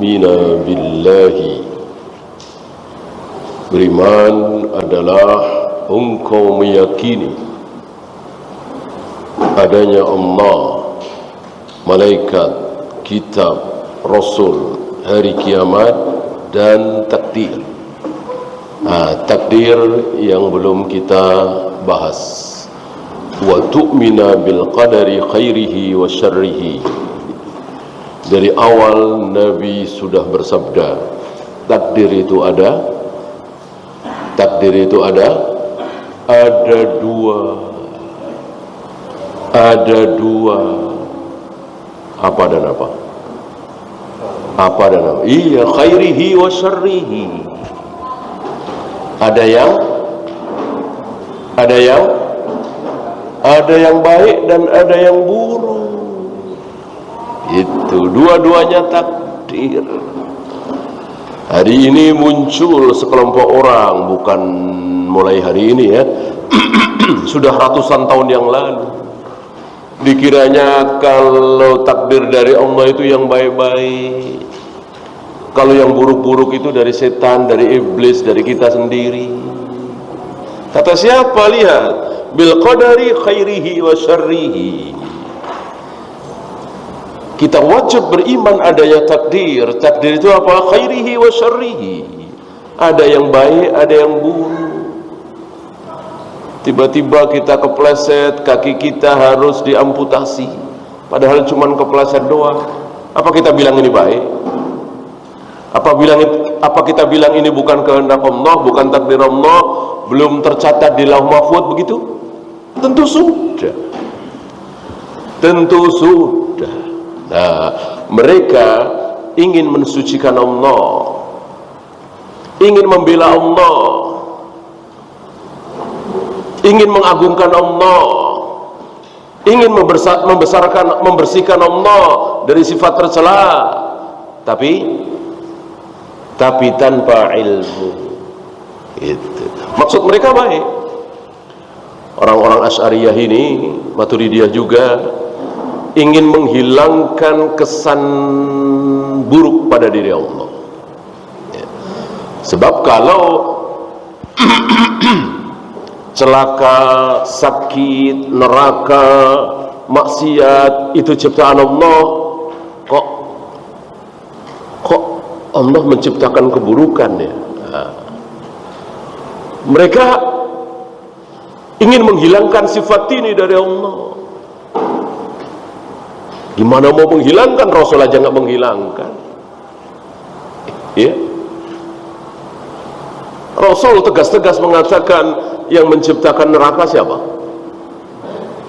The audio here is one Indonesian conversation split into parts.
tu'mina billahi, beriman adalah engkau meyakini adanya Allah, malaikat, kitab, rasul, hari kiamat, dan takdir. Takdir yang belum kita bahas. Wa tu'mina bil qadari khairihi wa syarrihi. Dari awal Nabi sudah bersabda, takdir itu ada. Takdir itu ada dua. Ada dua. Apa dan apa? Apa dan apa? Iya, khairihi wa syarrihi. Ada yang baik dan ada yang buruk. Itu dua-duanya takdir. Hari ini muncul sekelompok orang, bukan mulai hari ini ya. Sudah ratusan tahun yang lalu. Dikiranya kalau takdir dari Allah itu yang baik-baik, kalau yang buruk-buruk itu dari setan, dari iblis, dari kita sendiri. Kata siapa? Lihat, bil qadari khairihi wa syarrihi. Kita wajib beriman adanya takdir. Takdir itu apa? Khairihi wa syarrihi. Ada yang baik, ada yang buruk. Tiba-tiba kita kepleset, kaki kita harus diamputasi, padahal cuma kepleset doang. Apa kita bilang ini baik? Apa kita bilang ini bukan kehendak Allah, bukan takdir Allah, belum tercatat di Lauh Mahfuz begitu? Tentu sudah. Tentu sudah. Nah, mereka ingin mensucikan Allah, ingin membela Allah, ingin mengagungkan Allah, ingin membersihkan Allah dari sifat tercela, tapi tanpa ilmu. Itu maksud mereka baik. Orang-orang Asy'ariyah ini, Maturidiyah juga, ingin menghilangkan kesan buruk pada diri Allah. Sebab kalau celaka, sakit, neraka, maksiat itu ciptaan Allah, kok Allah menciptakan keburukan ya? Mereka ingin menghilangkan sifat ini dari Allah. Gimana mau menghilangkan? Rasul aja nggak menghilangkan. Ya, Rasul tegas-tegas mengatakan yang menciptakan neraka siapa?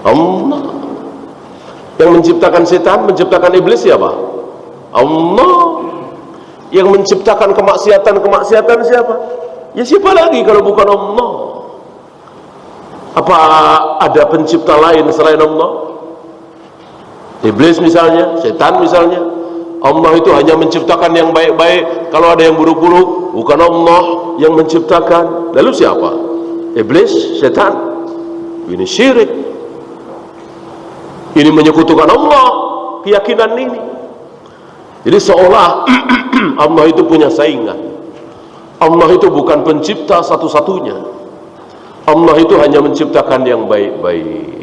Allah. Yang menciptakan setan, menciptakan iblis siapa? Allah. Yang menciptakan kemaksiatan siapa? Ya siapa lagi kalau bukan Allah? Apa ada pencipta lain selain Allah? Iblis misalnya, setan misalnya. Allah itu hanya menciptakan yang baik-baik. Kalau ada yang buruk-buruk, bukan Allah yang menciptakan. Lalu siapa? Iblis, setan. Ini syirik. Ini menyekutukan Allah, keyakinan ini. Jadi seolah Allah itu punya saingan. Allah itu bukan pencipta satu-satunya. Allah itu hanya menciptakan yang baik-baik.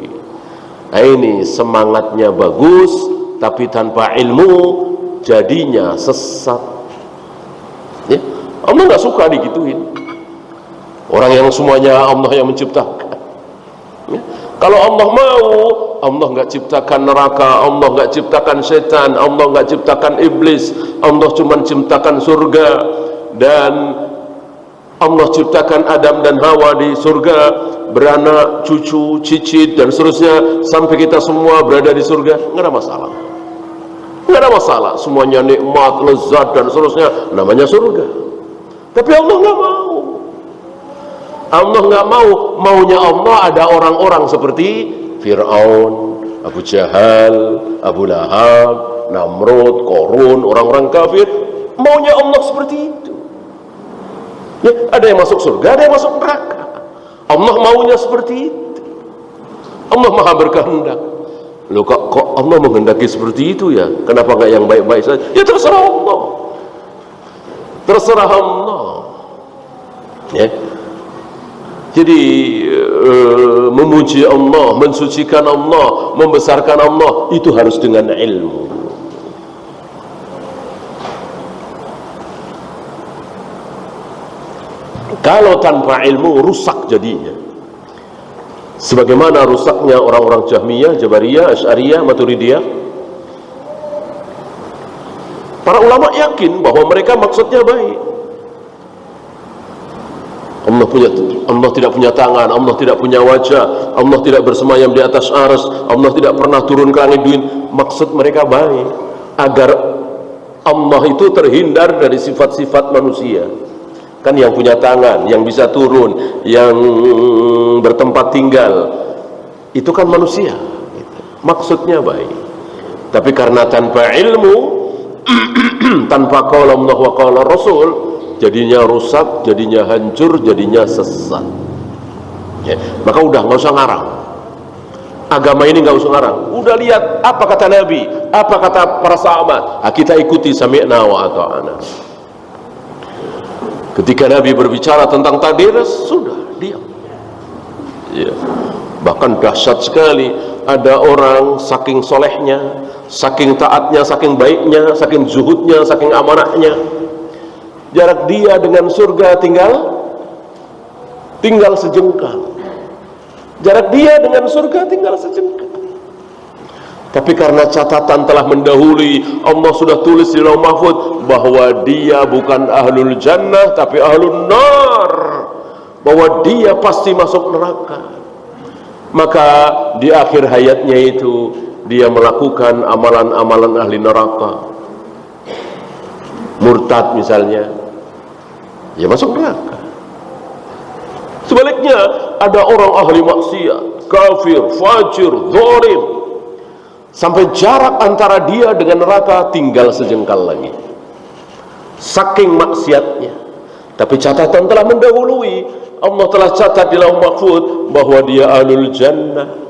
Nah, ini semangatnya bagus, tapi tanpa ilmu jadinya sesat. Ya, Allah nggak suka digituin. Orang yang semuanya Allah yang menciptakan. Ya, kalau Allah mau, Allah nggak ciptakan neraka, Allah nggak ciptakan setan, Allah nggak ciptakan iblis, Allah cuma ciptakan surga, dan Allah ciptakan Adam dan Hawa di surga, beranak, cucu, cicit, dan seterusnya, sampai kita semua berada di surga. Nggak ada masalah. Nggak ada masalah. Semuanya nikmat, lezat, dan seterusnya. Namanya surga. Tapi Allah nggak mau. Allah nggak mau. Maunya Allah ada orang-orang seperti Fir'aun, Abu Jahal, Abu Lahab, Namrud, Korun, orang-orang kafir. Maunya Allah seperti itu. Ya, ada yang masuk surga, ada yang masuk neraka. Allah maunya seperti itu. Allah maha berkehendak. Loh kok Allah menghendaki seperti itu ya? Kenapa nggak yang baik-baik saja? Ya terserah Allah. terserah Allah. Ya. Jadi memuji Allah, mensucikan Allah, membesarkan Allah, itu harus dengan ilmu. Kalau tanpa ilmu, rusak jadinya. Sebagaimana rusaknya orang-orang Jahmiyah, Jabariyah, Asy'ariyah, Maturidiyah. Para ulama yakin bahwa mereka maksudnya baik. Allah tidak punya tangan, Allah tidak punya wajah, Allah tidak bersemayam di atas arsy, Allah tidak pernah turun ke langit dunia. Maksud mereka baik, agar Allah itu terhindar dari sifat-sifat manusia. Kan yang punya tangan, yang bisa turun, yang bertempat tinggal, itu kan manusia. Maksudnya baik. Tapi karena tanpa ilmu, tanpa qaul Allah wa qaul Rasul, jadinya rusak, jadinya hancur, jadinya sesat. Ya, maka udah nggak usah ngarang. Agama ini nggak usah ngarang. Udah lihat apa kata Nabi, apa kata para sahabat. Kita ikuti, sami'na wa ata'na. Ketika Nabi berbicara tentang takdir, sudah diam. Ya. Bahkan dahsyat sekali, ada orang saking solehnya, saking taatnya, saking baiknya, saking zuhudnya, saking amanahnya, jarak dia dengan surga tinggal sejengkal. Jarak dia dengan surga tinggal sejengkal. Tapi karena catatan telah mendahului, Allah sudah tulis di Lauh Mahfuz bahwa dia bukan ahlul jannah tapi ahlun nar, bahwa dia pasti masuk neraka. Maka di akhir hayatnya itu dia melakukan amalan-amalan ahli neraka. Murtad misalnya, ya masuk neraka. Sebaliknya ada orang ahli maksiat, kafir, fajir, zalim, sampai jarak antara dia dengan neraka tinggal sejengkal lagi, saking maksiatnya. Tapi catatan telah mendahului, Allah telah catat di Lauh Mahfuz bahwa dia ahlul jannah.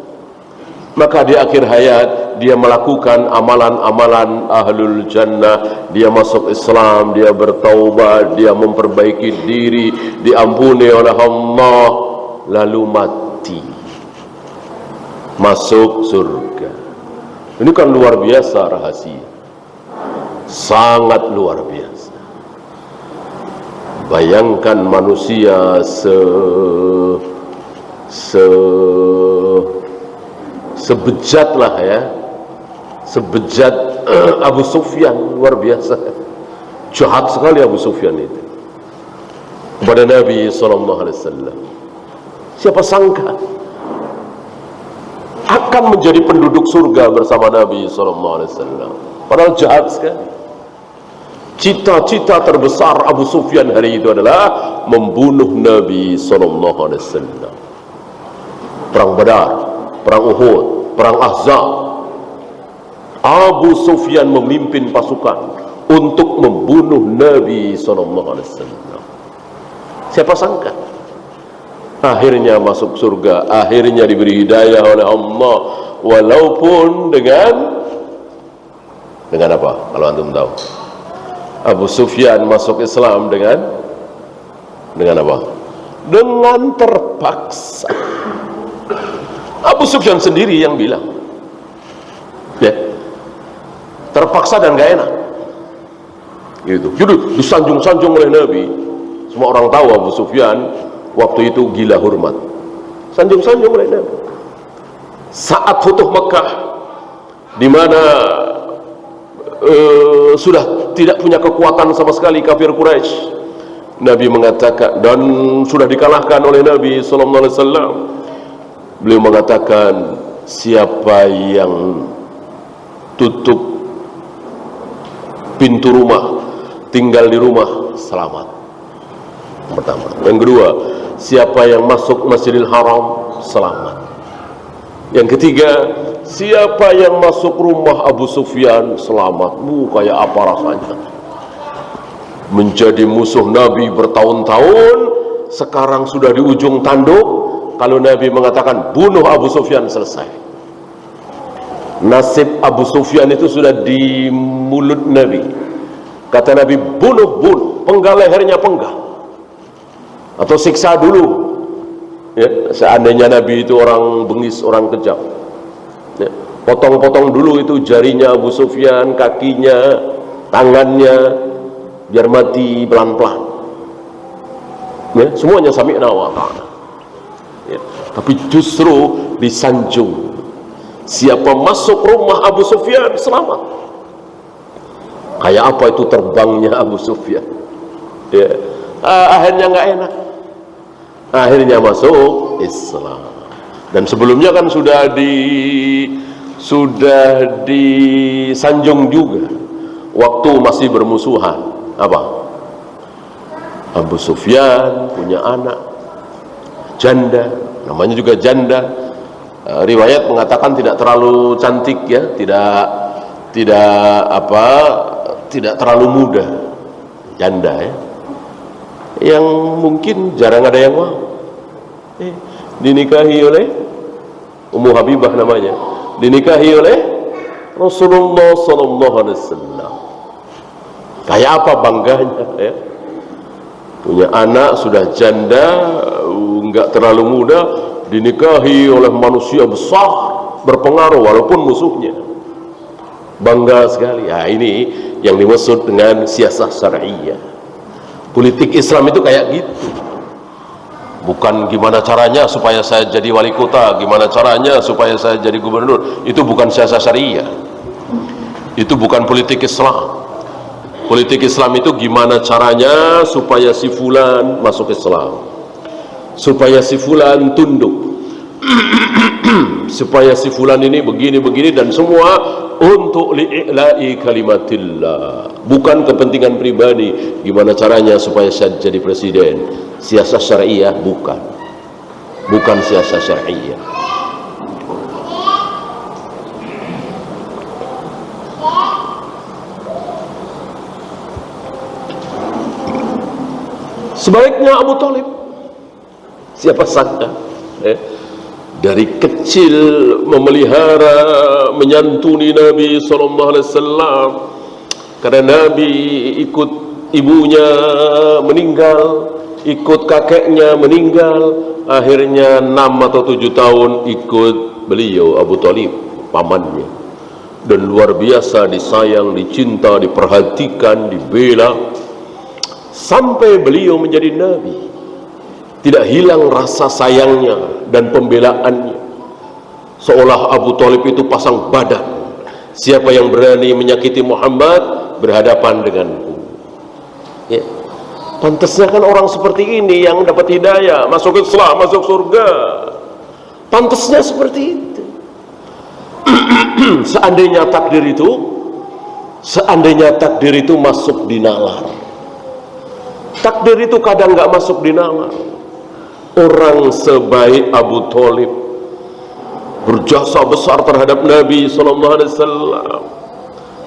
Maka di akhir hayat dia melakukan amalan-amalan ahlul jannah. Dia masuk Islam, dia bertaubat, dia memperbaiki diri, diampuni oleh Allah, lalu mati, masuk surga. Ini kan luar biasa rahasia, sangat luar biasa. Bayangkan manusia sebejat lah ya, sebejat Abu Sufyan, luar biasa, jahat sekali Abu Sufyan itu kepada Nabi SAW. Siapa sangka akan menjadi penduduk surga bersama Nabi SAW, padahal jahat sekali. Cita-cita terbesar Abu Sufyan hari itu adalah membunuh Nabi SAW. Perang Badar, perang Uhud, perang Ahzab, Abu Sufyan memimpin pasukan untuk membunuh Nabi SAW. Siapa sangka akhirnya masuk surga, akhirnya diberi hidayah oleh Allah, walaupun dengan apa? Kalau antum tahu, Abu Sufyan masuk Islam dengan apa? Dengan terpaksa. Abu Sufyan sendiri yang bilang, ya, terpaksa dan gak enak. Gitu. Jadi disanjung-sanjung oleh Nabi. Semua orang tahu Abu Sufyan waktu itu gila hormat. Sanjung-sanjung oleh Nabi. Saat Futuh Mekah, di mana sudah tidak punya kekuatan sama sekali kafir Quraisy, Nabi mengatakan, dan sudah dikalahkan oleh Nabi SAW, beliau mengatakan, siapa yang tutup pintu rumah, tinggal di rumah, selamat. Pertama. Yang kedua, siapa yang masuk Masjidil Haram, selamat. Yang ketiga, siapa yang masuk rumah Abu Sufyan, selamat. Kayak apa rasanya menjadi musuh Nabi bertahun-tahun, sekarang sudah di ujung tanduk. Kalau Nabi mengatakan bunuh Abu Sufyan, selesai. Nasib Abu Sufyan itu sudah di mulut Nabi. Kata Nabi, bunuh. penggal lehernya, penggal, atau siksa dulu. Ya, seandainya Nabi itu orang bengis, orang kejam, ya, potong-potong dulu itu jarinya Abu Sufyan, kakinya, tangannya, biar mati pelan-pelan. Ya, semuanya sami'na wa ta'ana. Ya, tapi justru disanjung. Siapa masuk rumah Abu Sufyan selamat. Kayak apa itu terbangnya Abu Sufyan? Ya, akhirnya nggak enak. Akhirnya masuk Islam. Dan sebelumnya kan sudah disanjung juga waktu masih bermusuhan. Apa? Abu Sufyan punya anak janda, namanya juga janda. Riwayat mengatakan tidak terlalu cantik, ya, tidak terlalu muda, janda, ya, yang mungkin jarang ada yang mau. Dinikahi oleh Ummu Habibah namanya, dinikahi oleh Rasulullah sallallahu alaihi wasallam. Kayak apa bangganya, ya? Punya anak sudah janda, nggak terlalu muda, dinikahi oleh manusia besar, berpengaruh walaupun musuhnya. Bangga sekali. Nah, ini yang dimaksud dengan siasah syar'iyyah. Politik Islam itu kayak gitu. Bukan gimana caranya supaya saya jadi wali kota, gimana caranya supaya saya jadi gubernur. Itu bukan siasah syar'iyyah. Itu bukan politik Islam. Politik Islam itu gimana caranya supaya si fulan masuk Islam, supaya si fulan tunduk, supaya si fulan ini begini-begini, dan semua untuk li'i'la'i kalimatillah, bukan kepentingan pribadi. Gimana caranya supaya saya jadi presiden. Siasah syariah bukan siasah syariah. Sebaliknya Abu Thalib, siapa sangka, dari kecil memelihara, menyantuni Nabi SAW, karena Nabi ikut ibunya meninggal, ikut kakeknya meninggal, akhirnya 6 atau 7 tahun ikut beliau Abu Thalib, pamannya, dan luar biasa disayang, dicinta, diperhatikan, dibela, sampai beliau menjadi Nabi. Tidak hilang rasa sayangnya dan pembelaannya, seolah Abu Thalib itu pasang badan. Siapa yang berani menyakiti Muhammad berhadapan denganku. Ya, pantasnya kan orang seperti ini yang dapat hidayah, masuk Islam, masuk surga. Pantasnya seperti itu. Seandainya takdir itu masuk di nalar. Takdir itu kadang nggak masuk di nalar. Orang sebaik Abu Thalib berjasa besar terhadap Nabi SAW,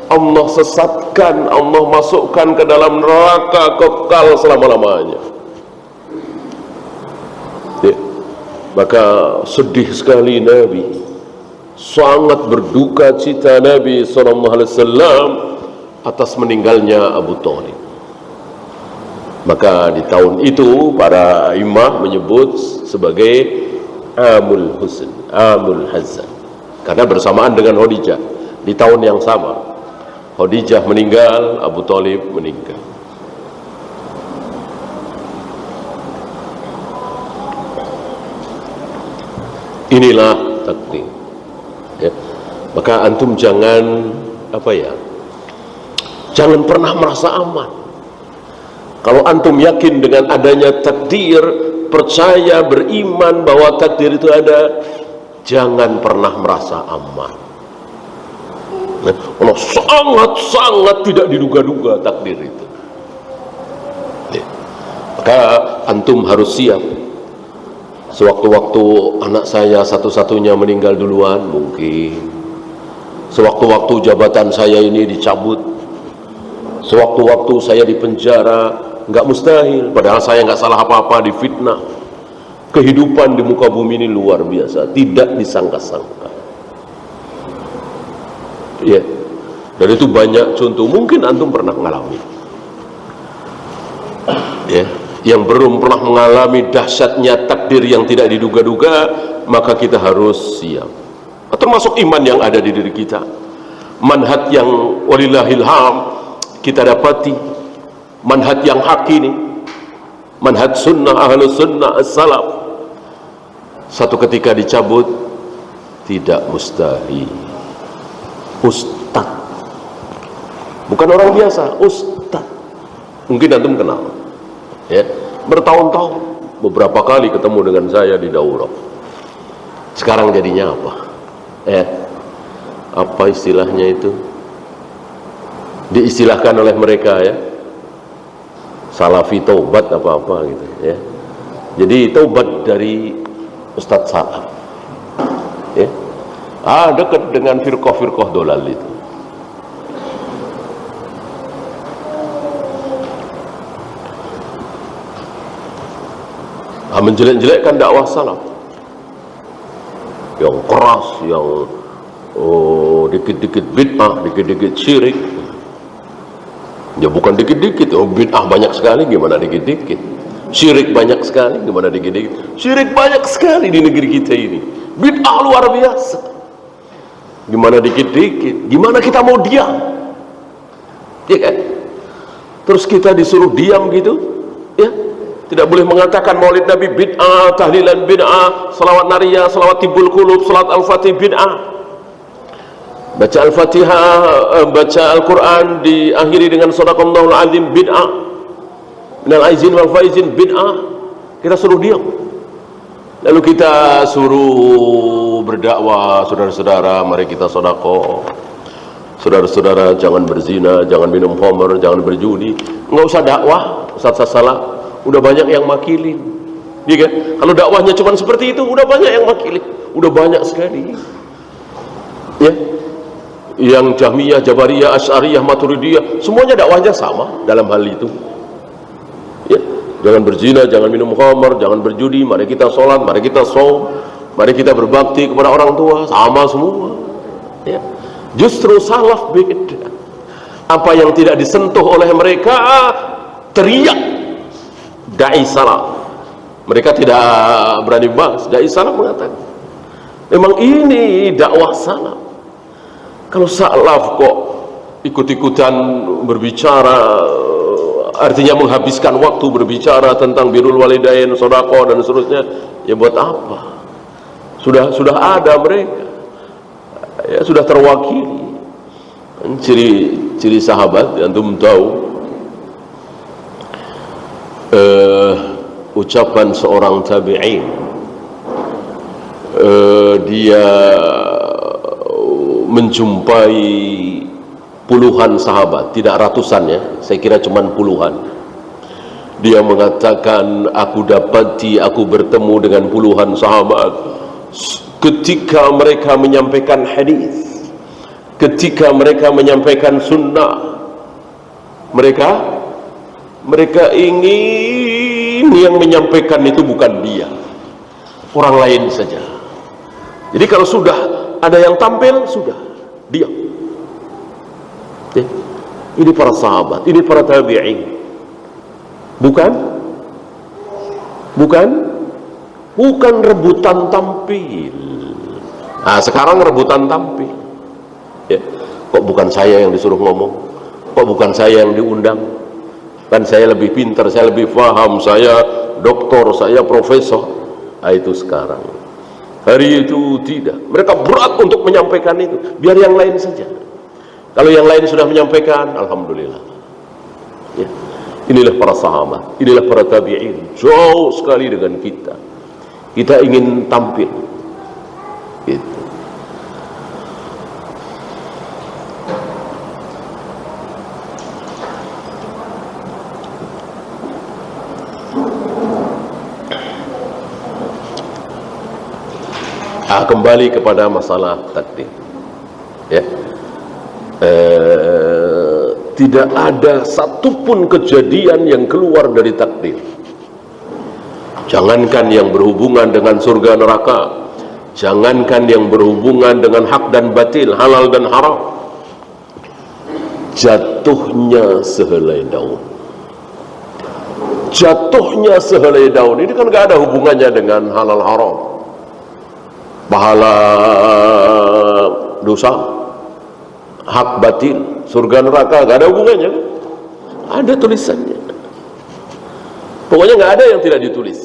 Allah sesatkan, Allah masukkan ke dalam neraka kekal selama-lamanya. Ya, maka sedih sekali Nabi, sangat berduka cita Nabi SAW atas meninggalnya Abu Thalib. Maka di tahun itu para imam menyebut sebagai Amul Huzn, Amul Hazan, karena bersamaan dengan Khadijah. Di tahun yang sama Khadijah meninggal, Abu Thalib meninggal. Inilah takdir, ya. Maka antum jangan jangan pernah merasa aman. Kalau antum yakin dengan adanya takdir, percaya, beriman bahwa takdir itu ada, jangan pernah merasa aman. Kalau sangat-sangat tidak diduga-duga takdir itu, ya, maka antum harus siap. Sewaktu-waktu anak saya satu-satunya meninggal duluan, mungkin. Sewaktu-waktu jabatan saya ini dicabut, sewaktu-waktu saya dipenjara, nggak mustahil, padahal saya nggak salah apa-apa, difitnah. Kehidupan di muka bumi ini luar biasa, tidak disangka-sangka. Ya, dan itu banyak contoh, mungkin antum pernah ngalami. ya, yang belum pernah mengalami dahsyatnya takdir yang tidak diduga-duga, maka kita harus siap. Termasuk iman yang ada di diri kita, manhaj yang walillahil hamd kita dapati, manhaj yang hak ini, manhaj sunnah ahlus sunnah as-salaf, satu ketika dicabut tidak mustahil. Ustaz, bukan orang biasa, ustaz. Mungkin antum kenal, ya, bertahun-tahun, beberapa kali ketemu dengan saya di daurah. Sekarang jadinya apa? Apa istilahnya itu? Diistilahkan oleh mereka, ya, salafi taubat apa-apa gitu, ya. Jadi taubat dari Ustadz Salaf, ya. Dekat dengan firqah-firqah dolal itu. Menjelek-jelekkan dakwah salaf yang keras, yang dikit-dikit bid'ah, dikit-dikit syirik. Ya bukan dikit-dikit, bid'ah banyak sekali, gimana dikit-dikit? Syirik banyak sekali, gimana dikit-dikit? Syirik banyak sekali di negeri kita ini, bid'ah luar biasa, gimana dikit-dikit? Gimana kita mau diam? Ya kan? Terus kita disuruh diam gitu, ya? Tidak boleh mengatakan maulid Nabi bid'ah, tahlilan bid'ah, salawat nariyah, salawat tibul qulub, salat al-fatih bid'ah, baca al-fatihah, baca Al-Quran diakhiri dengan sadaqallahul azim bid'ah, minal aizin wal faizin bid'ah. Kita suruh diam, lalu kita suruh berdakwah, saudara-saudara mari kita sedekah, saudara-saudara jangan berzina, jangan minum khamr, jangan berjudi. Nggak usah dakwah, Ustaz salah, udah banyak yang makilin, ya kan? Kalau dakwahnya cuma seperti itu, udah banyak yang makilin, udah banyak sekali, ya. Yang Jahmiyah, Jabariyah, Asy'ariyah, Maturidiyah, semuanya dakwahnya sama dalam hal itu, ya. Jangan berzina, jangan minum khamr, jangan berjudi, mari kita sholat, mari kita shaum, mari kita berbakti kepada orang tua, sama semua, ya. Justru salaf beda. Apa yang tidak disentuh oleh mereka teriak dai salaf. Mereka tidak berani bahas. Dai salaf mengatakan memang ini dakwah salaf. Kalau salaf kok ikut-ikutan berbicara, artinya menghabiskan waktu berbicara tentang birrul walidain, sedekah dan seterusnya, ya buat apa? Sudah ada mereka, ya, sudah terwakili. Ciri sahabat antum tahu, ucapan seorang tabi'in, dia menjumpai puluhan sahabat, tidak ratusan, ya, saya kira cuma puluhan. Dia mengatakan, aku bertemu dengan puluhan sahabat ketika mereka menyampaikan hadis, ketika mereka menyampaikan sunnah, mereka ingin yang menyampaikan itu bukan dia, orang lain saja. Jadi kalau sudah ada yang tampil, sudah diam. Ini para sahabat, ini para tabi'in. Bukan rebutan tampil. Nah, sekarang rebutan tampil, ya. Kok bukan saya yang disuruh ngomong, kok bukan saya yang diundang, kan saya lebih pintar, saya lebih paham, saya doktor, saya profesor. Nah, itu sekarang. Hari itu tidak, mereka berat untuk menyampaikan itu, biar yang lain saja. Kalau yang lain sudah menyampaikan, alhamdulillah, ya. Inilah para sahabat, inilah para tabi'in, jauh sekali dengan kita. Kita ingin tampil, gitu. Kembali kepada masalah takdir, ya. Tidak ada satupun kejadian yang keluar dari takdir. Jangankan yang berhubungan dengan surga neraka, jangankan yang berhubungan dengan hak dan batil, halal dan haram, jatuhnya sehelai daun, jatuhnya sehelai daun ini kan gak ada hubungannya dengan halal haram, pahala dosa, hak batil, surga neraka, gak ada hubungannya. Ada tulisannya. Pokoknya gak ada yang tidak ditulis.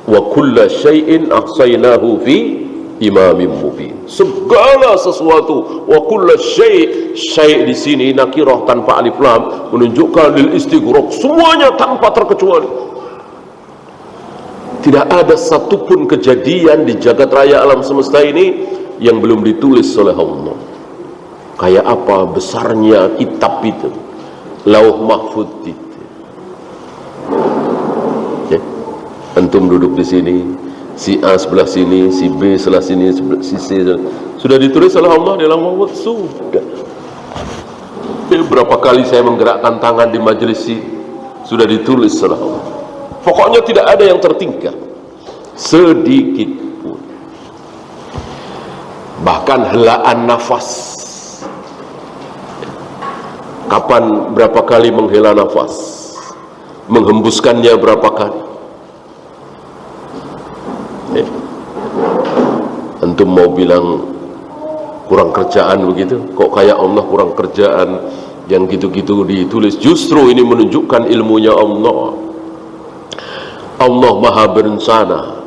Wa kulla syai'in ahsaynahu fi imamin mubin. Segala sesuatu, wa kulla syai', syai' di sini nakirah tanpa alif lam menunjukkan lil istighraq, semuanya tanpa terkecuali. Tidak ada satupun kejadian di jagat raya alam semesta ini yang belum ditulis oleh Allah. Kayak apa besarnya kitab itu, Lauh Mahfuz itu. Antum duduk di sini, si A sebelah sini, si B sebelah sini, si C sudah ditulis oleh Allah di dalam Mahfuz. Sudah. Berapa kali saya menggerakkan tangan di majelis ini, sudah ditulis oleh Allah. Pokoknya tidak ada yang tertinggal sedikit pun. Bahkan helaan nafas, kapan berapa kali menghela nafas, menghembuskannya berapa kali. Antum mau bilang kurang kerjaan begitu? Kok kayak Allah kurang kerjaan yang gitu-gitu ditulis? Justru ini menunjukkan ilmunya Allah. Allah maha berencana,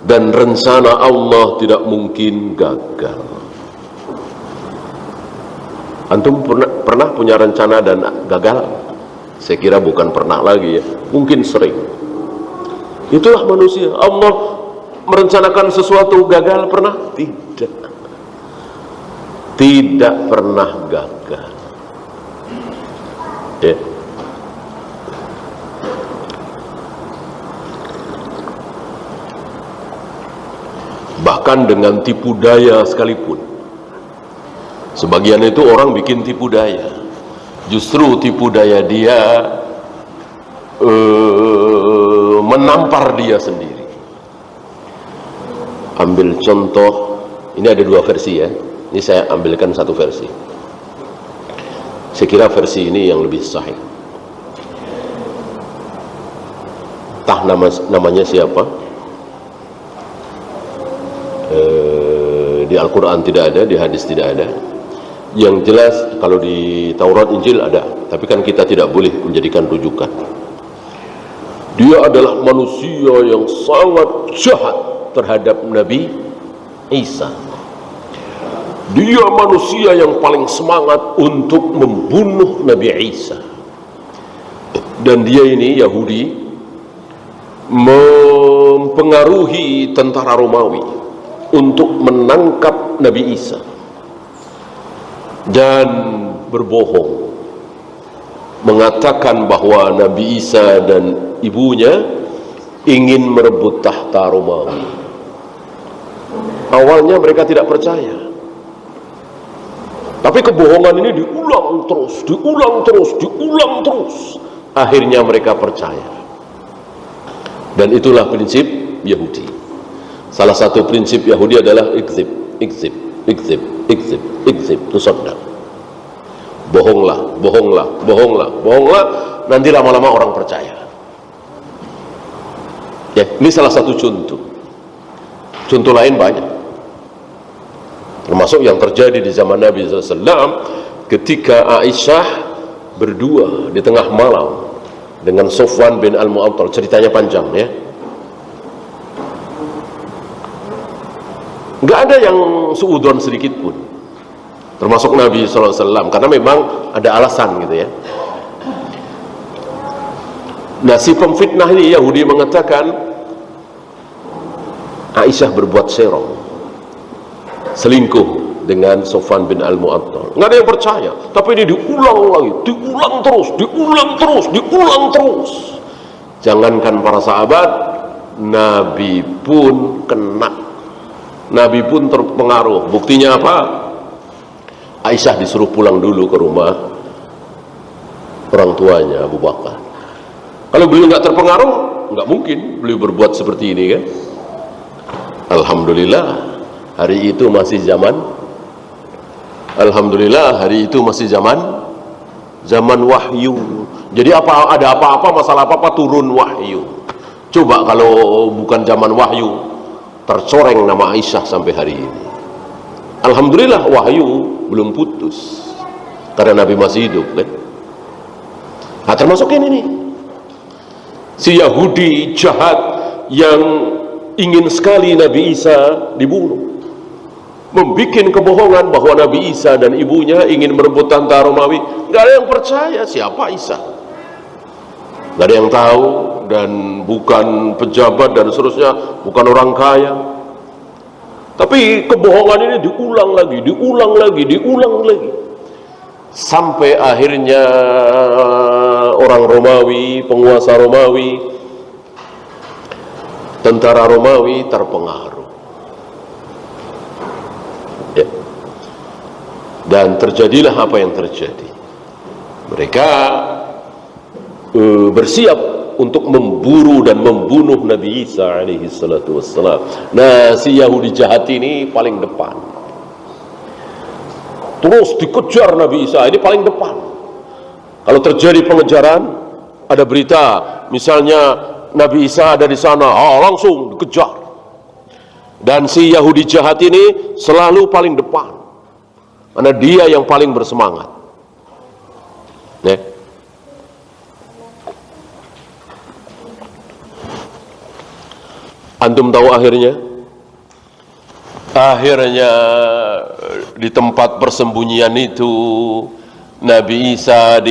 dan rencana Allah tidak mungkin gagal. Antum pernah punya rencana dan gagal? Saya kira bukan pernah lagi ya, mungkin sering. Itulah manusia. Allah merencanakan sesuatu gagal pernah? Tidak. Tidak pernah gagal. Ya. Bahkan dengan tipu daya sekalipun. Sebagian itu orang bikin tipu daya. Justru tipu daya dia menampar dia sendiri. Ambil contoh, ini ada dua versi ya. Ini saya ambilkan satu versi. Saya kira versi ini yang lebih sahih. Entah namanya siapa. Di Al-Quran tidak ada, di hadis tidak ada. Yang jelas kalau di Taurat Injil ada, tapi kan kita tidak boleh menjadikan rujukan. Dia adalah manusia yang sangat jahat terhadap Nabi Isa. Dia manusia yang paling semangat untuk membunuh Nabi Isa. Dan dia ini Yahudi mempengaruhi tentara Romawi untuk menangkap Nabi Isa dan berbohong, mengatakan bahwa Nabi Isa dan ibunya ingin merebut tahta Romawi. Awalnya mereka tidak percaya, tapi kebohongan ini diulang terus, diulang terus, diulang terus. Akhirnya mereka percaya. Dan itulah prinsip Yahudi. Salah satu prinsip Yahudi adalah ikzib, ikzib, ikzib, ikzib, ikzib, tusaddaq. Bohonglah, bohonglah, bohonglah, bohonglah, nanti lama-lama orang percaya. Ya, ini salah satu contoh. Contoh lain banyak. Termasuk yang terjadi di zaman Nabi SAW ketika Aisyah berdua di tengah malam dengan Sofwan bin Al-Mu'attal. Ceritanya panjang ya. Nggak ada yang suudon sedikit pun, termasuk Nabi SAW, karena memang ada alasan gitu ya. Nah, si pemfitnah ini Yahudi mengatakan Aisyah berbuat serong, selingkuh dengan Sofwan bin Al-Mu'attal. Nggak ada yang percaya, tapi ini diulang lagi, diulang terus, diulang terus, diulang terus. Jangankan para sahabat, Nabi pun kena. Nabi pun terpengaruh. Buktinya apa? Aisyah disuruh pulang dulu ke rumah orang tuanya Abu Bakar. Kalau beliau nggak terpengaruh, nggak mungkin beliau berbuat seperti ini kan. Alhamdulillah hari itu masih zaman. Alhamdulillah hari itu masih zaman wahyu. Jadi ada apa-apa, masalah apa-apa turun wahyu. Coba kalau bukan zaman wahyu, tercoreng nama Aisyah sampai hari ini. Alhamdulillah wahyu belum putus karena Nabi masih hidup kan. Nah, termasuk ini nih, si Yahudi jahat yang ingin sekali Nabi Isa dibunuh, membikin kebohongan bahwa Nabi Isa dan ibunya ingin merebut tahta Romawi. Gak ada yang percaya siapa Isa, gak ada yang tahu, dan bukan pejabat dan seterusnya, bukan orang kaya. Tapi kebohongan ini diulang lagi, sampai akhirnya orang Romawi, penguasa Romawi, tentara Romawi terpengaruh, ya. Dan terjadilah apa yang terjadi. Mereka bersiap untuk memburu dan membunuh Nabi Isa alaihi salatu wassalam. Nah, si Yahudi jahat ini paling depan, terus dikejar Nabi Isa, ini paling depan. Kalau terjadi pengejaran, ada berita misalnya Nabi Isa ada di sana, langsung dikejar. Dan si Yahudi jahat ini selalu paling depan, karena dia yang paling bersemangat. Nih, antum tahu akhirnya di tempat persembunyian itu Nabi Isa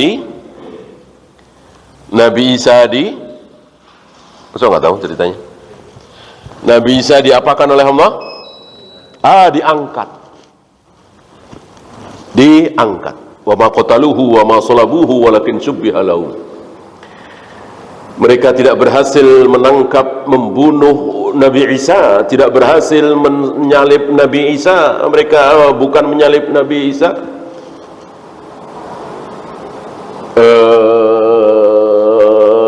masa nggak tahu ceritanya? Nabi Isa diapakan oleh Allah? Diangkat. Wa ma qataluhu wa ma salabuhu walakin syubbiha lahum. Mereka tidak berhasil membunuh Nabi Isa, tidak berhasil menyalib Nabi Isa. Mereka bukan menyalib Nabi Isa,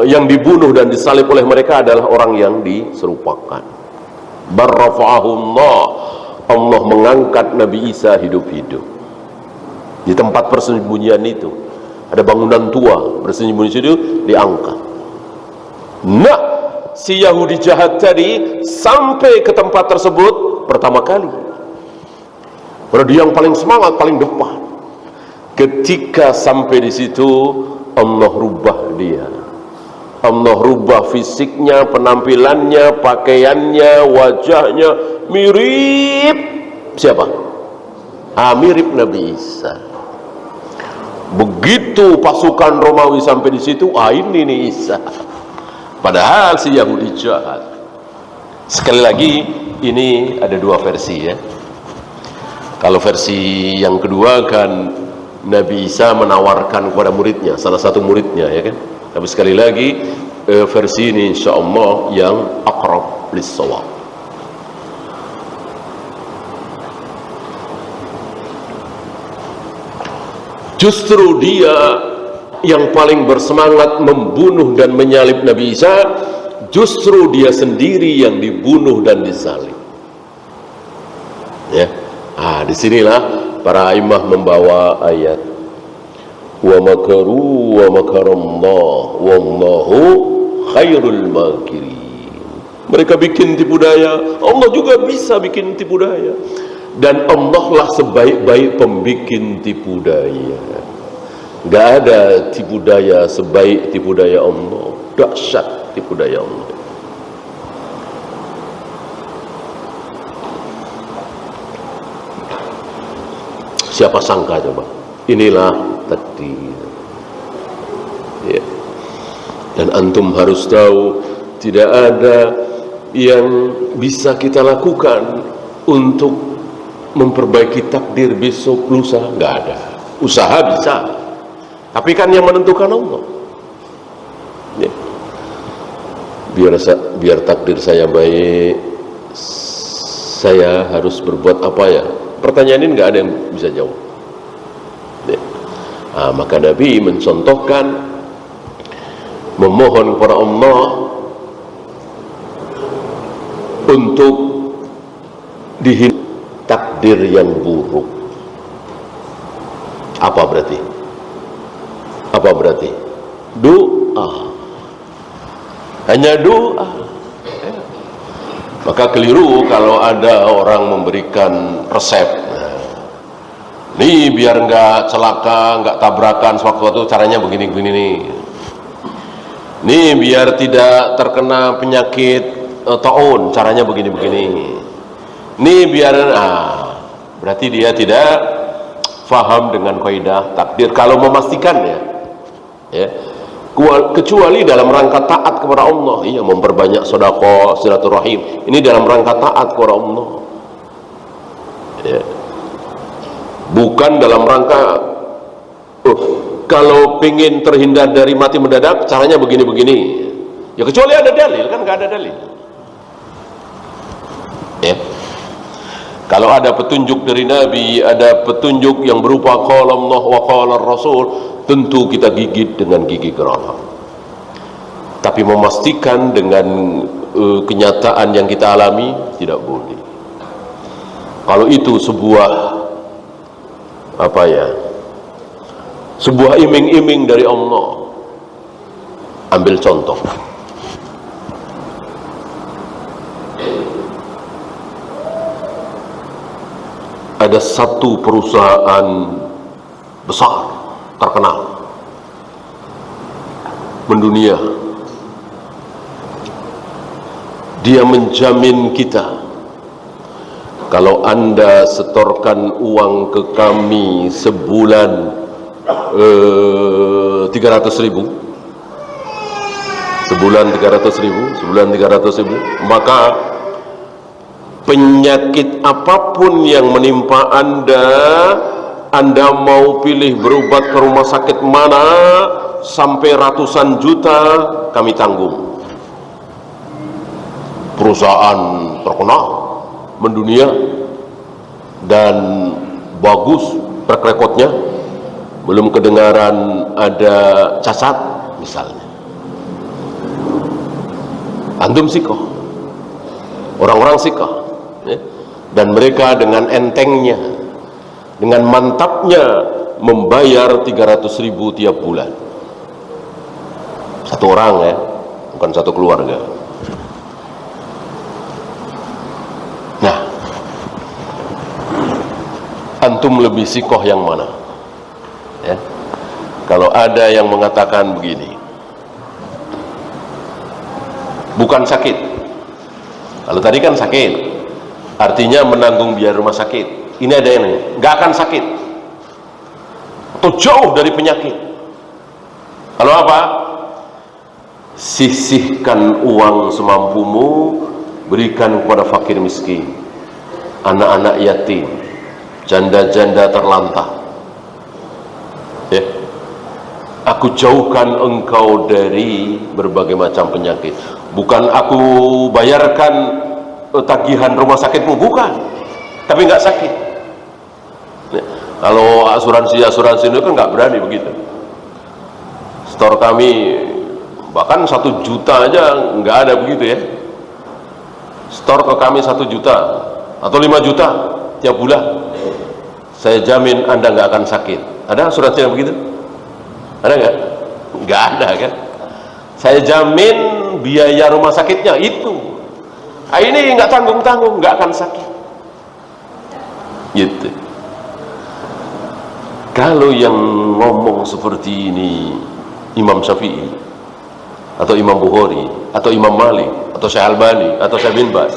yang dibunuh dan disalib oleh mereka adalah orang yang diserupakan. Barrafa'ahullah, Allah mengangkat Nabi Isa hidup-hidup. Di tempat persembunyian itu ada bangunan tua, bersembunyi situ, diangkat. Nah, si Yahudi jahat tadi sampai ke tempat tersebut pertama kali. Padahal dia yang paling semangat, paling depan. Ketika sampai di situ, Allah rubah dia. Allah rubah fisiknya, penampilannya, pakaiannya, wajahnya, mirip siapa? Mirip Nabi Isa. Begitu pasukan Romawi sampai di situ, ini nih Isa. Padahal si Yahudi jahat. Sekali lagi, ini ada dua versi ya. Kalau versi yang kedua kan Nabi Isa menawarkan kepada muridnya, salah satu muridnya ya kan. Tapi sekali lagi versi ini insya Allah yang aqrab lis-shawab. Justru dia yang paling bersemangat membunuh dan menyalib Nabi Isa, justru dia sendiri yang dibunuh dan disalib. Ya, disinilah para imam membawa ayat wa makaru wa makarallah wallahu khairul makirin. Mereka bikin tipu daya, Allah juga bisa bikin tipu daya, dan Allah lah sebaik-baik pembikin tipu daya. Gak ada tipu daya sebaik tipu daya Allah. Dahsyat tipu daya Allah. Siapa sangka coba, inilah takdir ya. Dan antum harus tahu, tidak ada yang bisa kita lakukan untuk memperbaiki takdir besok lusa, nggak ada. Usaha bisa, tapi kan yang menentukan Allah ya. Biar takdir saya baik, saya harus berbuat apa ya? Pertanyaan ini nggak ada yang bisa jawab ya. Maka Nabi mencontohkan, memohon kepada Allah untuk dihindari takdir yang buruk. Apa berarti? doa, hanya doa. Maka keliru kalau ada orang memberikan resep. Nih biar nggak celaka, nggak tabrakan sewaktu-waktu, caranya begini-begini nih. Nih biar tidak terkena penyakit taun, caranya begini-begini. Nih biar berarti dia tidak faham dengan kaidah takdir. Kalau memastikan ya, kecuali dalam rangka taat kepada Allah, iya, memperbanyak sedekah, silaturahim, ini dalam rangka taat kepada Allah, ya. Bukan dalam rangka kalau pengen terhindar dari mati mendadak caranya begini-begini, ya kecuali ada dalil, kan nggak ada dalil, ya. Kalau ada petunjuk dari Nabi, ada petunjuk yang berupa qala Allah wa qala Rasul, tentu kita gigit dengan gigi geraham. Tapi memastikan dengan kenyataan yang kita alami tidak boleh. Kalau itu sebuah sebuah iming-iming dari Allah, ambil contoh. Ada satu perusahaan besar terkenal mendunia, dia menjamin kita, kalau Anda setorkan uang ke kami sebulan 300.000, sebulan 300.000, maka penyakit apapun yang menimpa Anda mau pilih berobat ke rumah sakit mana, sampai ratusan juta kami tanggung. Perusahaan terkenal mendunia dan bagus track recordnya, belum kedengaran ada cacat misalnya. Antum sikoh, orang-orang sikoh, ya? Dan mereka dengan entengnya, dengan mantapnya membayar 300.000 tiap bulan, satu orang, ya, bukan satu keluarga. Nah, antum lebih sikoh yang mana? Ya? Kalau ada yang mengatakan begini, bukan sakit. Kalau tadi kan sakit, artinya menanggung biaya rumah sakit. Ini ada yang nggak akan sakit, atau jauh dari penyakit. Kalau apa? Sisihkan uang semampumu, berikan kepada fakir miskin, anak-anak yatim, janda-janda terlantar. Ya. Aku jauhkan engkau dari berbagai macam penyakit. Bukan aku bayarkan tagihan rumah sakitmu, bukan, tapi nggak sakit. Ya. Kalau asuransi itu kan nggak berani begitu. Store kami bahkan 1 juta aja nggak ada begitu, ya. Store ke kami 1 juta atau 5 juta tiap bulan, saya jamin Anda nggak akan sakit. Ada asuransi yang begitu? Ada nggak? Nggak ada, kan? Saya jamin biaya rumah sakitnya itu. Ini nggak tanggung-tanggung, nggak akan sakit. Gitu. Kalau yang ngomong seperti ini Imam Syafi'i, atau Imam Bukhari, atau Imam Malik, atau Syekh Albani, atau Syekh bin Baz,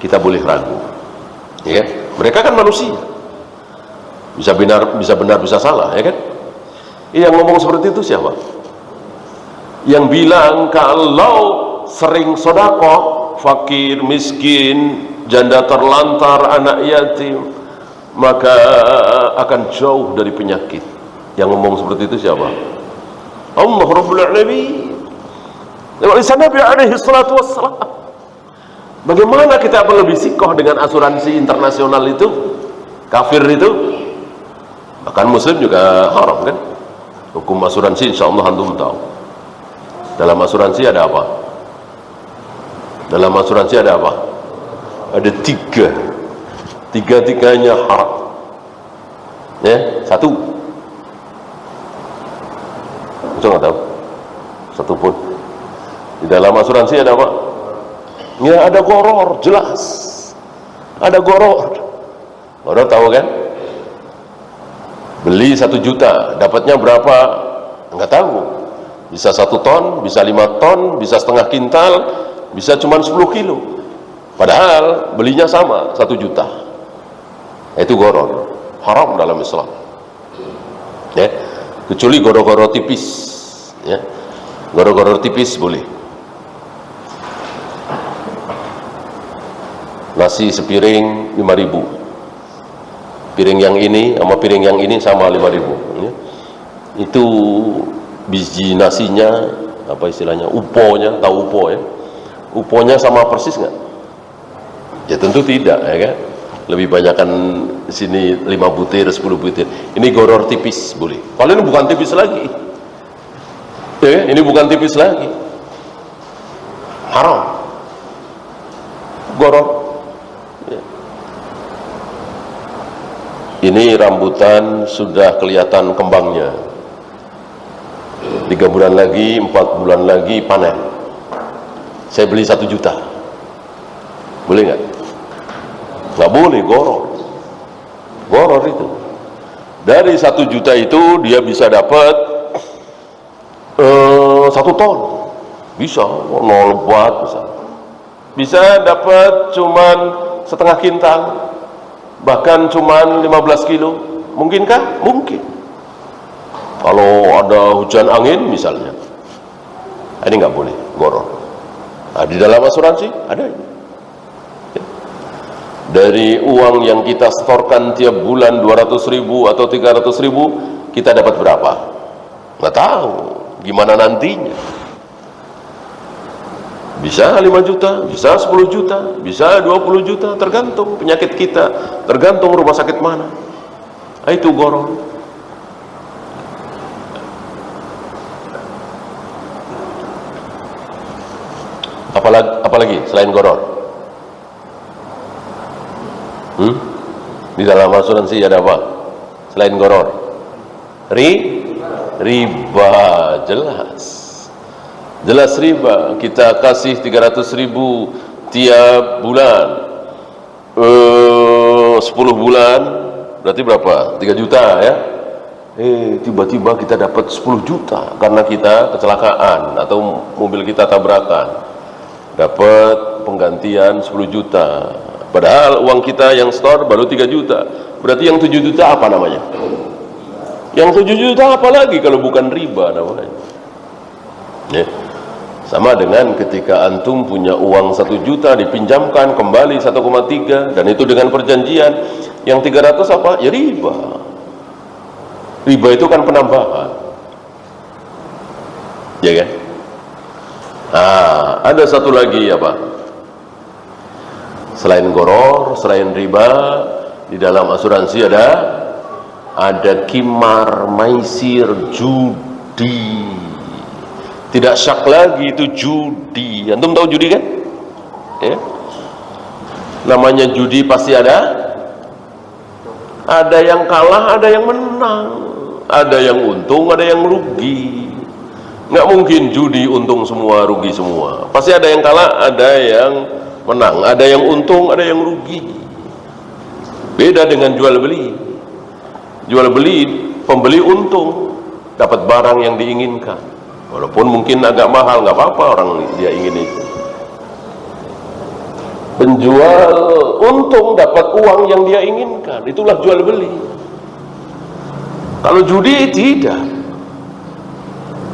kita boleh ragu, ya. Mereka kan manusia, bisa benar, bisa salah, ya kan? Yang ngomong seperti itu siapa? Yang bilang kalau sering sedekah, fakir, miskin, janda terlantar, anak yatim, maka akan jauh dari penyakit. Yang ngomong seperti itu siapa? Allah Rabbul Alamin, Nabi alaihi salatu wassalam. Bagaimana kita lebih sikoh dengan asuransi internasional itu, kafir itu? Bahkan muslim juga haram, kan? Hukum asuransi insya Allah antum tahu. Dalam asuransi ada apa? Dalam asuransi ada apa? Ada 3. Tiga-tiganya haram. Ya, 1, Betul nggak tahu? Satu pun. Di dalam asuransi ada apa? Ya ada goror, jelas. Ada goror. Goror tahu kan? Beli 1 juta, dapatnya berapa? Nggak tahu. Bisa 1 ton, bisa 5 ton, bisa setengah kintal, bisa cuma 10 kilo. Padahal belinya sama, 1 juta. Itu goror. Haram dalam Islam. Ya. Kecuali goror-goror tipis. Ya. Goror-goror tipis boleh. Nasi sepiring 5.000. Piring yang ini sama piring yang ini sama 5.000. Ya. Itu biji nasinya, apa istilahnya, uponya, tahu upo ya? Uponya sama persis nggak? Ya tentu tidak, ya kan? Lebih banyakkan sini 5 butir, 10 butir. Ini goror tipis boleh. Kalau ini bukan tipis lagi, ya, ini bukan tipis lagi, haram. Goror. Ya. Ini rambutan sudah kelihatan kembangnya. 3 bulan lagi, 4 bulan lagi panen. Saya beli 1 juta. Boleh nggak? Nggak boleh, goror. Goror itu. Dari 1 juta itu dia bisa dapat 1 ton. Bisa, 0,4 bisa. Bisa dapat cuman setengah kintal. Bahkan cuman 15 kilo. Mungkinkah? Mungkin. Kalau ada hujan angin misalnya, ini nggak boleh, goror. Nah, di dalam asuransi ada ini. Dari uang yang kita setorkan tiap bulan 200.000 atau 300.000, kita dapat berapa? Nggak tahu. Gimana nantinya? Bisa 5 juta, bisa 10 juta, bisa 20 juta, tergantung penyakit kita, tergantung rumah sakit mana. Nah, itu goror. Apalagi selain goror? Di dalam asuransi ada apa selain goror? Riba, jelas riba. Kita kasih 300.000 tiap bulan, 10 bulan berarti berapa? 3 juta ya. Tiba-tiba kita dapat 10 juta karena kita kecelakaan atau mobil kita tabrakan, dapat penggantian 10 juta. Padahal uang kita yang store baru 3 juta. Berarti yang 7 juta apa namanya? Yang 7 juta apa lagi kalau bukan riba namanya? Ya. Sama dengan ketika antum punya uang 1 juta dipinjamkan kembali 1,3, dan itu dengan perjanjian. Yang 300 apa? Ya riba. Riba itu kan penambahan. Ya kan? Nah, ada satu lagi apa? Selain goror, selain riba, di dalam asuransi ada kimar, maisir, judi. Tidak syak lagi itu judi. Antum tahu judi kan? Ya. Namanya judi pasti ada yang kalah, ada yang menang, ada yang untung, ada yang rugi. Nggak mungkin judi untung semua, rugi semua. Pasti ada yang kalah, ada yang menang, ada yang untung, ada yang rugi. Beda dengan jual beli. Jual beli, pembeli untung, dapat barang yang diinginkan, walaupun mungkin agak mahal, nggak apa-apa, orang dia ingin itu. Penjual untung, dapat uang yang dia inginkan, itulah jual beli. Kalau judi tidak,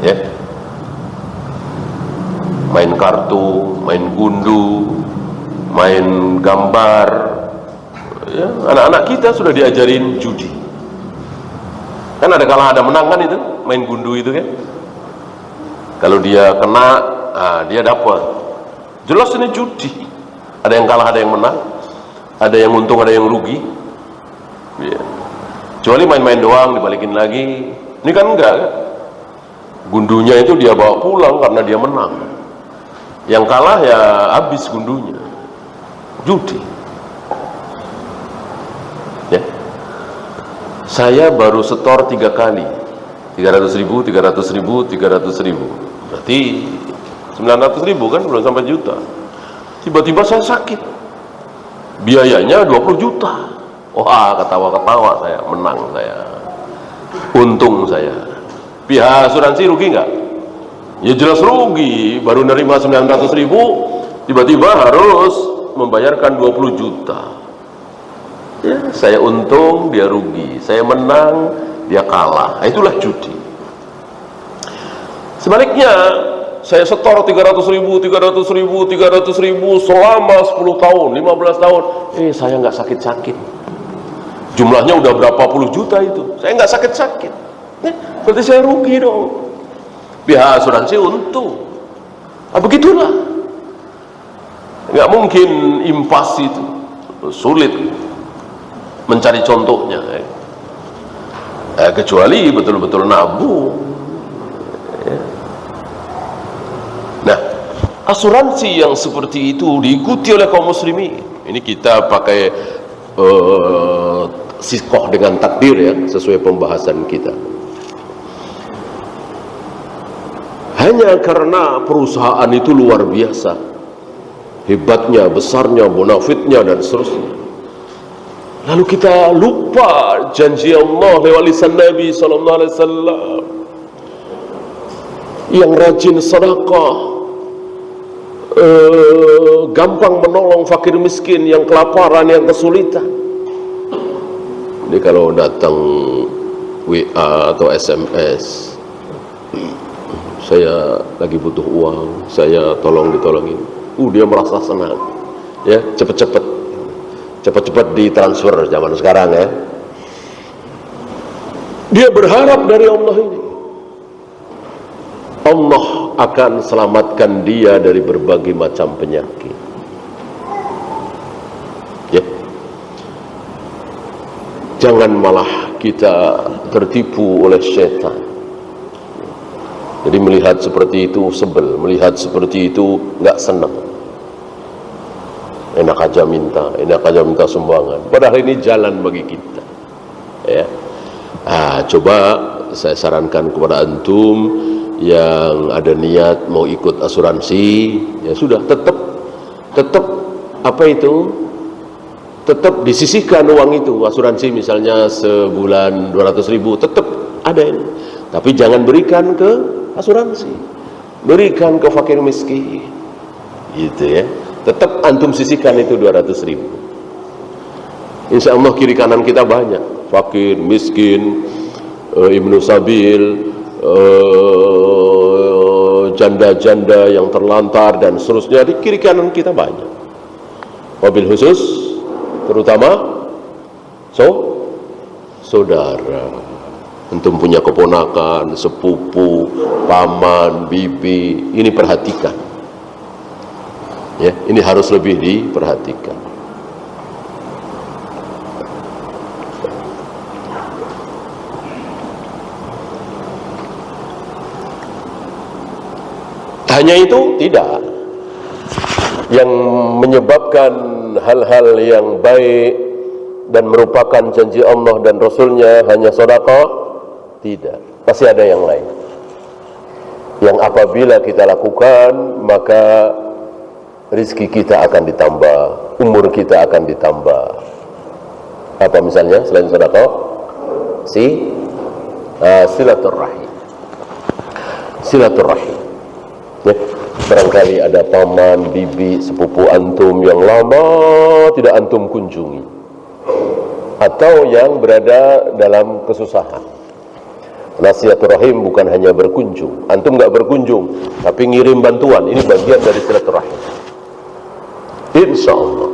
ya, main kartu, main gundu, main gambar, ya, anak-anak kita sudah diajarin judi. Kan ada kalah ada menang kan itu, main gundu itu kan. Kalau dia kena, dia dapat. Jelas ini judi. Ada yang kalah, ada yang menang, ada yang untung, ada yang rugi. Ya. Kecuali main-main doang dibalikin lagi. Ini kan enggak kan? Gundunya itu dia bawa pulang karena dia menang. Yang kalah ya habis gundunya. Judi. Ya. Saya baru setor 3 kali 300.000, 300.000, 300.000. Berarti 900.000 kan, belum sampai juta. Tiba-tiba saya sakit, biayanya 20 juta. Wah, ketawa-ketawa saya, menang saya, untung saya. Pihak asuransi rugi nggak? Ya jelas rugi, baru nerima 900.000, tiba-tiba harus membayarkan 20 juta. Ya, saya untung, dia rugi. Saya menang, dia kalah. Nah, itulah judi. Sebaliknya, saya setor 300.000, 300.000, 300.000 selama 10 tahun, 15 tahun. Saya nggak sakit-sakit. Jumlahnya udah berapa puluh juta itu. Saya nggak sakit-sakit. Berarti saya rugi dong. Pihak asuransi untung. Begitulah. Nggak mungkin impas itu. Sulit mencari contohnya, kecuali betul-betul nabung. Nah, asuransi yang seperti itu diikuti oleh kaum muslimin. Ini kita pakai sikoh dengan takdir ya, sesuai pembahasan kita. Hanya karena perusahaan itu luar biasa, hebatnya, besarnya, bonafitnya dan seterusnya. Lalu kita lupa janji Allah lewat lisan Nabi SAW, yang rajin sedekah, gampang menolong fakir miskin yang kelaparan, yang kesulitan. Ini kalau datang WA atau SMS, saya lagi butuh uang, saya ditolongin. Dia merasa senang, ya, cepet-cepet ditransfer zaman sekarang ya. Dia berharap dari Allah ini, Allah akan selamatkan dia dari berbagai macam penyakit. Ya. Jangan malah kita tertipu oleh syaitan. Jadi melihat seperti itu sebel, melihat seperti itu nggak senang. Enak aja minta sumbangan. Padahal ini jalan bagi kita. Ya. Coba saya sarankan kepada antum yang ada niat mau ikut asuransi, ya sudah, tetap apa itu? Tetap disisihkan uang itu, asuransi misalnya sebulan 200.000, tetap ada ini. Tapi jangan berikan ke asuransi, berikan ke fakir miskin, gitu ya. Tetap antum sisihkan itu 200.000. Insya Allah kiri kanan kita banyak, fakir, miskin, ibnu sabil, janda-janda yang terlantar dan seterusnya. Di kiri kanan kita banyak. Wabil khusus, terutama saudara. Antum punya keponakan, sepupu, paman, bibi, ini perhatikan. Ya, ini harus lebih diperhatikan. Hanya itu tidak. Yang menyebabkan hal-hal yang baik dan merupakan janji Allah dan Rasulnya hanya sedekah? Tidak. Pasti ada yang lain. Yang apabila kita lakukan, maka rizki kita akan ditambah, umur kita akan ditambah. Apa misalnya selain sedekah? Silaturahim. Silaturahim. Ya, barangkali ada paman, bibi, sepupu antum yang lama tidak antum kunjungi, atau yang berada dalam kesusahan. Silaturahim bukan hanya berkunjung, antum nggak berkunjung, tapi ngirim bantuan. Ini bagian dari silaturahim. Insya Allah.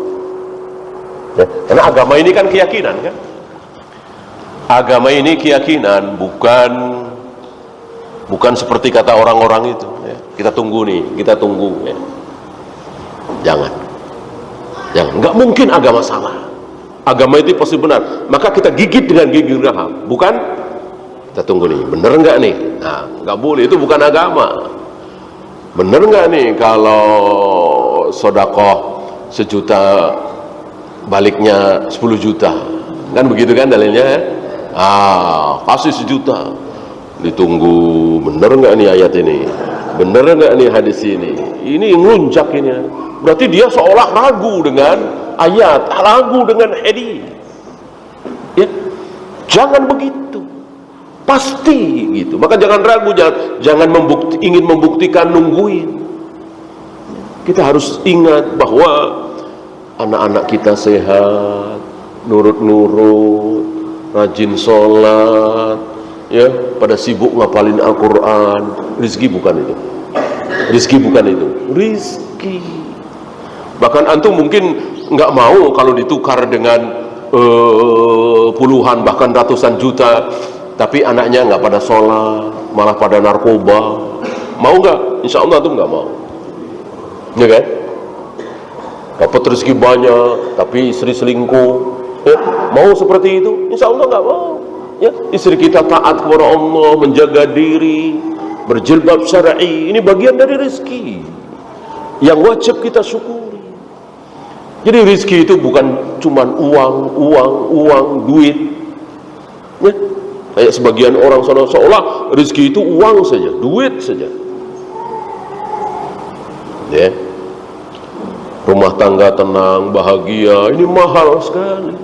Ya, karena agama ini kan keyakinan kan. Agama ini keyakinan, bukan seperti kata orang-orang itu. Ya. Kita tunggu nih, kita tunggu. Ya. Jangan. Nggak mungkin agama salah. Agama itu pasti benar. Maka kita gigit dengan gigi geraham. Bukan, kita tunggu nih, bener nggak nih? Nah, nggak boleh. Itu bukan agama. Bener nggak nih kalau sedekah 1 juta baliknya 10 juta? Kan begitu kan dalilnya? Kasih 1 juta. Ditunggu, bener nggak nih ayat ini, bener nggak nih hadis ini ngelunjak ini. Berarti dia seolah ragu dengan ayat, ragu dengan hadis. Ya, jangan begitu, pasti gitu. Maka jangan ragu, jangan ingin membuktikan, nungguin. Kita harus ingat bahwa anak-anak kita sehat, nurut-nurut, rajin sholat, ya, pada sibuk ngapalin Al-Quran. Rizki bukan itu. Rizki bukan itu. Rizki. Bahkan antum mungkin nggak mau kalau ditukar dengan puluhan bahkan ratusan juta, tapi anaknya nggak pada sholat, malah pada narkoba. Mau nggak? Insya Allah antum nggak mau. Ya kan? Dapat rezeki banyak, tapi istri selingkuh. Ya, mau seperti itu? Insya Allah nggak mau. Ya, istri kita taat kepada Allah, menjaga diri, berjilbab syar'i, ini bagian dari rezeki yang wajib kita syukuri. Jadi rezeki itu bukan cuman uang, duit. Ya, kayak sebagian orang seolah rezeki itu uang saja, duit saja. Ya, rumah tangga tenang, bahagia, ini mahal sekali.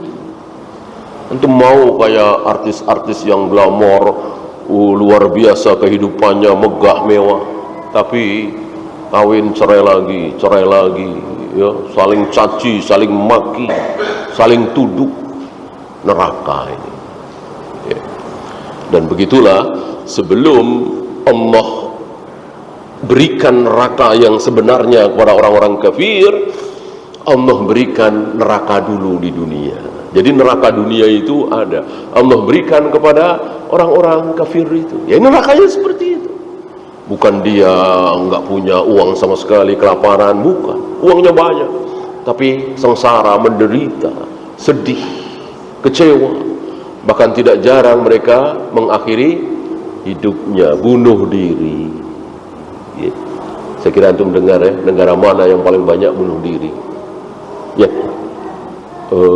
Antum mau kayak artis-artis yang glamor, luar biasa kehidupannya, megah mewah, tapi kawin cerai lagi, ya, saling caci, saling maki, saling tuduh, neraka ini. Ya. Dan begitulah sebelum Allah berikan neraka yang sebenarnya kepada orang-orang kafir, Allah berikan neraka dulu di dunia. Jadi neraka dunia itu ada, Allah berikan kepada orang-orang kafir itu. Ya, nerakanya seperti itu. Bukan dia nggak punya uang sama sekali, kelaparan, bukan. Uangnya banyak, tapi sengsara, menderita, sedih, kecewa. Bahkan tidak jarang mereka mengakhiri hidupnya, bunuh diri. Ya. Saya kira antum dengar ya, negara mana yang paling banyak bunuh diri? Ya.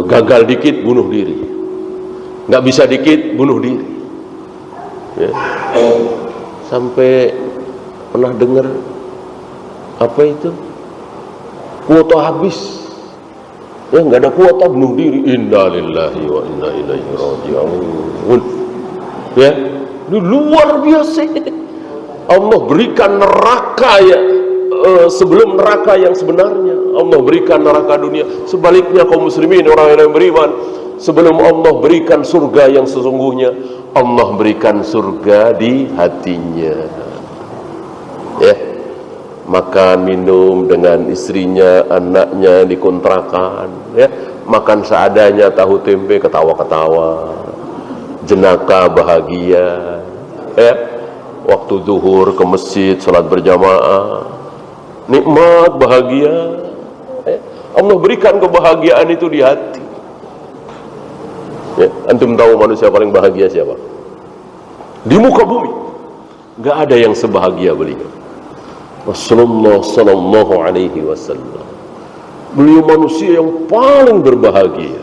Gagal dikit bunuh diri, nggak bisa dikit bunuh diri, ya. Sampai pernah dengar apa itu, kuota habis, ya, nggak ada kuota bunuh diri. Inna lillahi wa inna ilaihi raji'un. Ya, ini luar biasa. Allah berikan neraka ya, sebelum neraka yang sebenarnya. Allah berikan neraka dunia. Sebaliknya kaum muslimin, orang yang beriman, sebelum Allah berikan surga yang sesungguhnya, Allah berikan surga di hatinya. Ya, makan minum dengan istrinya, anaknya di kontrakan, ya, makan seadanya, tahu tempe, ketawa-ketawa, jenaka bahagia, ya, waktu zuhur ke masjid, salat berjamaah, nikmat, bahagia. Allah berikan kebahagiaan itu di hati. Ya, antum tahu manusia paling bahagia siapa? Di muka bumi nggak ada yang sebahagia beliau, Rasulullah sallallahu alaihi wasallam. Beliau manusia yang paling berbahagia.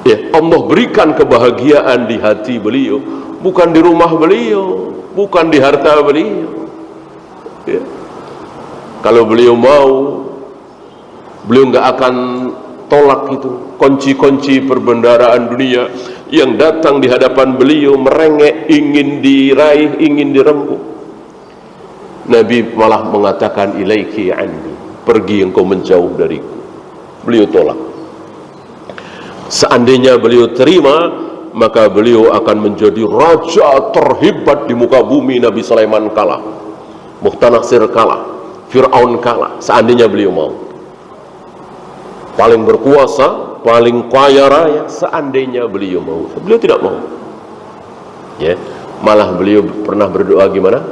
Ya, Allah berikan kebahagiaan di hati beliau, bukan di rumah beliau, bukan di harta beliau. Ya. Kalau beliau mau, beliau nggak akan tolak itu kunci-kunci perbendaharaan dunia yang datang di hadapan beliau merengek, ingin diraih, ingin direngkuh. Nabi malah mengatakan, ilaiki anni, pergi engkau menjauh dariku. Beliau tolak. Seandainya beliau terima, maka beliau akan menjadi raja terhebat di muka bumi. Nabi Sulaiman kalah, Mukhtanasir kalah, Fir'aun kalah, seandainya beliau mau. Paling berkuasa, paling kaya raya, seandainya beliau mau. Beliau tidak mau. Ya, malah beliau pernah berdoa gimana?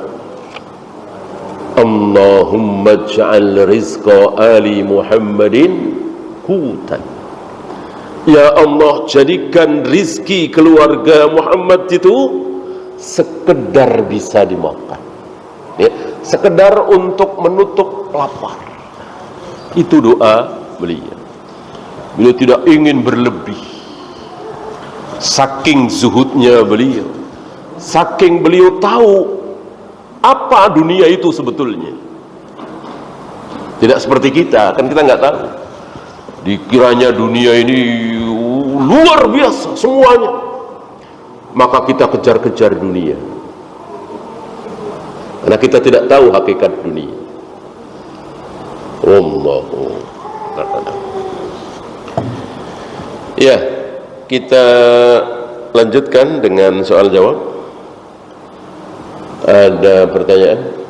Allahumma ja'al rizqa ali Muhammadin hutan. Ya Allah, jadikan rizki keluarga Muhammad itu sekedar bisa dimakan, ya, sekedar untuk menutup lapar. Itu doa beliau. Beliau tidak ingin berlebih. Saking zuhudnya beliau, saking beliau tahu apa dunia itu sebetulnya. Tidak seperti kita, kan kita nggak tahu. Dikiranya dunia ini luar biasa semuanya, maka kita kejar-kejar dunia karena kita tidak tahu hakikat dunia. Allahu a'lam. Ya, kita lanjutkan dengan soal jawab. Ada pertanyaan?